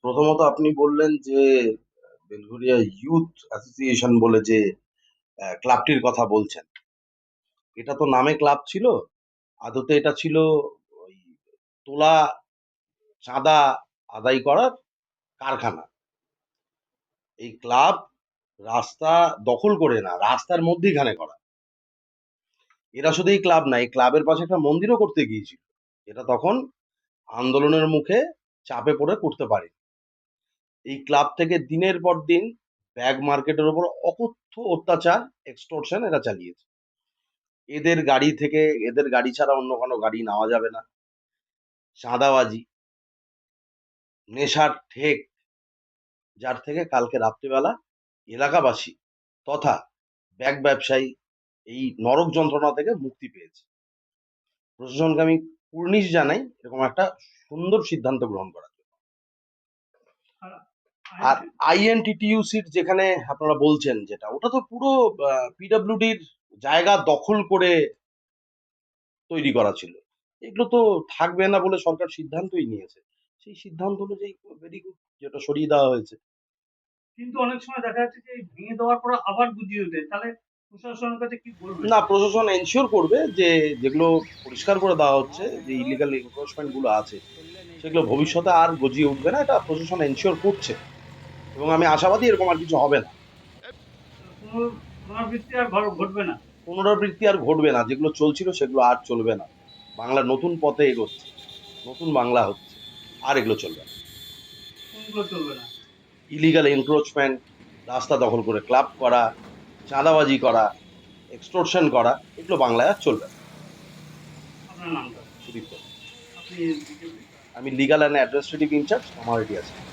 প্রথমত আপনি বললেন যে বেলঘরিয়া ইউথ অ্যাসোসিয়েশন বলে যে ক্লাবটির কথা বলছেন। এটা তো নামে ক্লাব ছিল, আদতে এটা ছিল ওই তোলা চাঁদা আদায় করার কারখানা। এই ক্লাব রাস্তা দখল করে না, রাস্তার মধ্যিখানে করা। এরা শুধু এই ক্লাব না, এই ক্লাবের পাশে একটা মন্দিরও করতে গিয়েছিল। এটা তখন আন্দোলনের মুখে চাপে পড়ে করতে পারে। এই ক্লাব থেকে দিনের পর দিন ব্যাগ মার্কেটের উপর অকথ্য অত্যাচার, এক্সটর্শন এরা চালিয়েছে। এদের গাড়ি থেকে, এদের গাড়ি ছাড়া অন্য কোনো গাড়ি নেওয়া যাবে না, চাঁদাবাজি, নেশার ঠেক, যার থেকে কালকে রাত্রিবেলা এলাকাবাসী তথা ব্যাগ ব্যবসায়ী এই নরক যন্ত্রণা থেকে মুক্তি পেয়েছে। প্রশাসনকে আমি কুর্নিশ জানাই এরকম একটা সুন্দর সিদ্ধান্ত গ্রহণ করার জন্য। আর আর আই- আইএনটিটিইউসির যেখানে আপনারা বলছেন, যেটা ওটা তো পুরো পিডব্লিউডির জায়গা দখল করে তৈরি করা ছিল। এগুলো তো থাকবে না বলে সরকার সিদ্ধান্তই নিয়েছে। সেই সিদ্ধান্ত অনুযায়ী ভেরি গুড, যেটা সরিয়ে দেওয়া হয়েছে। কিন্তু অনেক সময় দেখা যাচ্ছে যে এই ভেঙে দেওয়ার পর আবার বুঝিয়ে দেয়, তাহলে প্রশাসনের কাছে কি বলবেন? না, প্রশাসন এনশিওর করবে যে যেগুলো পরিষ্কার করে দেওয়া হচ্ছে, যে ইলিগাল এনক্রোচমেন্ট গুলো আছে, সেগুলো ভবিষ্যতে আর গজিয়ে উঠবে না। এটা প্রশাসন এনশিওর করছে এবং আমি আশাবাদী এরকম আর কিছু হবে না। পুনরাবৃত্তি আর ঘটবে না। পুনরাবৃত্তি আর ঘটবে না, যেগুলো চলছিল সেগুলো আর চলবে না। বাংলা নতুন পথে এগোচ্ছে, নতুন বাংলা হচ্ছে, আর এগুলো চলবে না। কোনগুলো চলবে না? ইলিগাল এনক্রোচমেন্ট, রাস্তা দখল করে ক্লাব করা, চাঁদাবাজি করা, এক্সটোরশন করা, এগুলো বাংলায় আর চলবে না। আপনার নামটা? সুদীপ্ত। আপনি বিজেপি? আমি legal and administrative in charge, Kamarhati আছি।